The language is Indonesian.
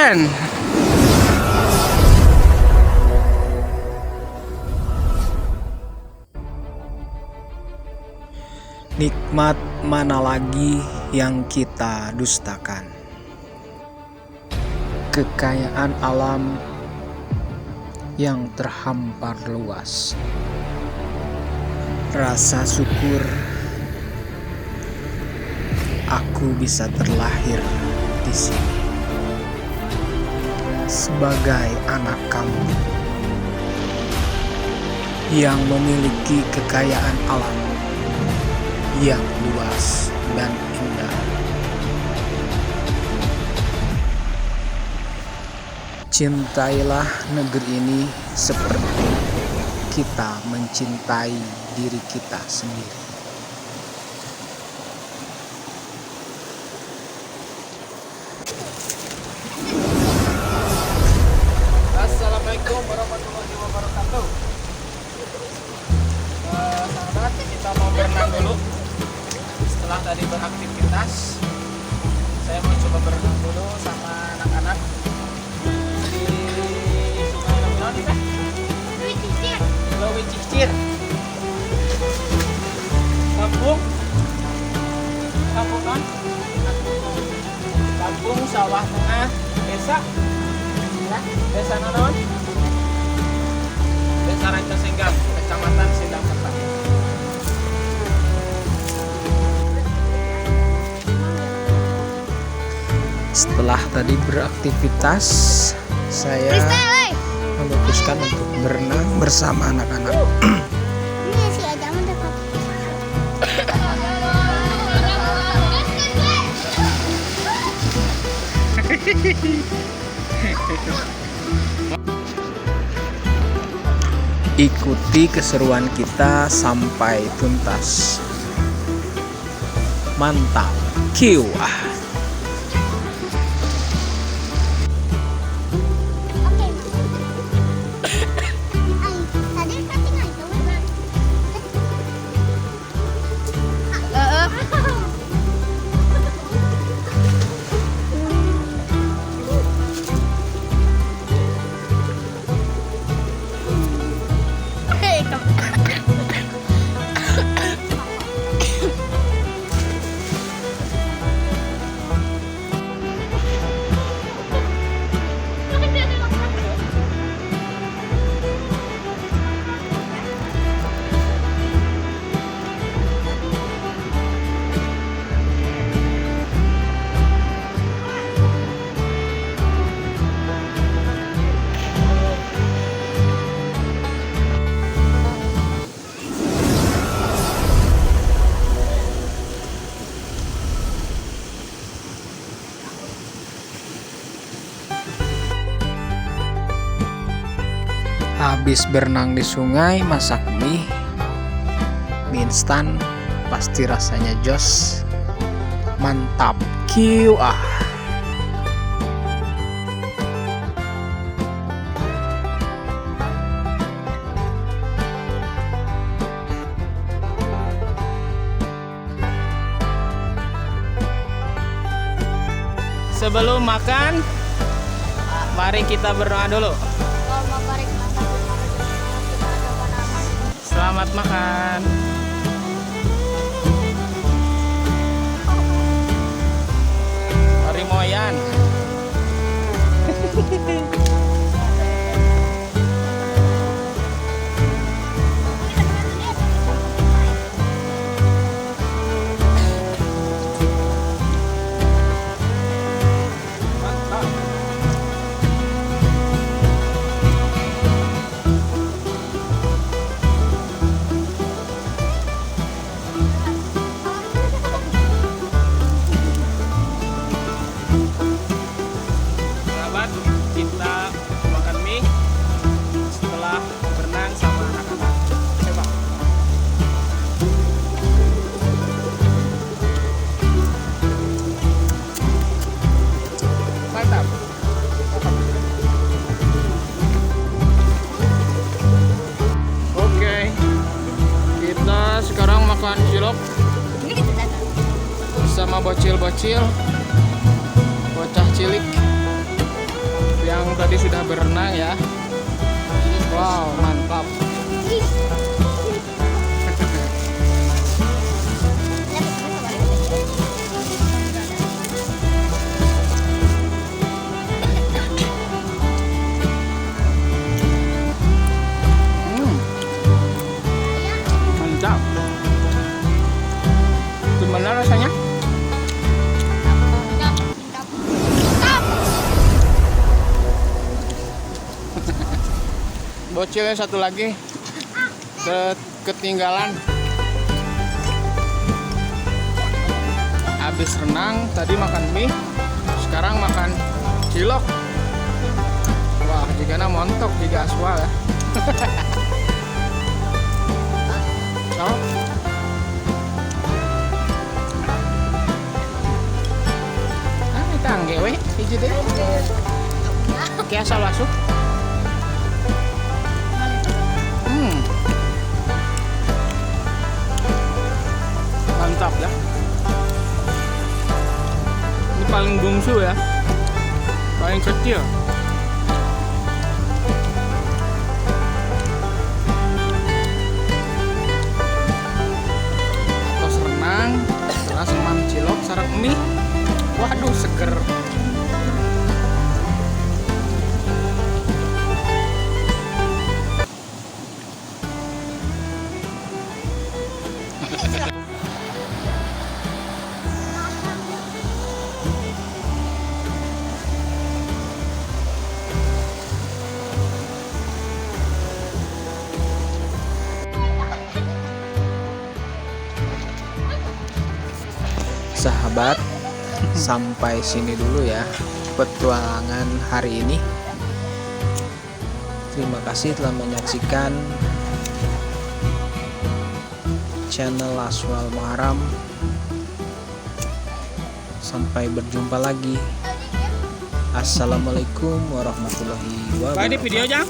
keren. Nikmat mana lagi yang kita dustakan? Kekayaan alam yang terhampar luas. Rasa syukur aku bisa terlahir di sini sebagai anak kamu yang memiliki kekayaan alam yang luas dan indah. Cintailah negeri ini seperti kita mencintai diri kita sendiri. Assalamualaikum warahmatullahi wabarakatuh. Sahabat, kita mau berenang dulu. Setelah tadi beraktivitas, saya mau coba berenang dulu sama anak-anak di sungai mana nih, Teh? Lewi Cicir. Kampung kan? Kampung Sawah Tengah, desa. Desa naon? Desa Rancasenggang, Kecamatan Sindang Kota. Setelah tadi beraktivitas, saya memutuskan untuk berenang bersama anak-anak. Ini si Ajang udah Ikuti keseruan kita sampai tuntas. Mantap, kiwah. Habis berenang di sungai, masak mie instan, pasti rasanya jos. Mantap, kiwah. Sebelum makan, mari kita berdoa dulu. Selamat makan. Mari moyan. Kita makan mie setelah berenang sama anak-anak. Coba. Mantap. Oke, kita sekarang makan cilok sama bocil-bocil, bocah cilik. yang tadi sudah berenang ya. Wow, mantap. Mantap. Gimana rasanya? Bocilnya satu lagi ketinggalan. Habis renang tadi makan mie, sekarang makan cilok. Wah, jika montok jika aswal ya. So, kita angge we hiji deh. Kayak asal masuk. Mantap ya. Ini paling bungsu ya, paling kecil. Tos renang, terus semam cilok, sarap mie. Waduh, seger. Sahabat, sampai sini dulu ya petualangan hari ini. Terima kasih telah menyaksikan channel Aswal Muharam. Sampai berjumpa lagi. Assalamualaikum warahmatullahi wabarakatuh. Video aja.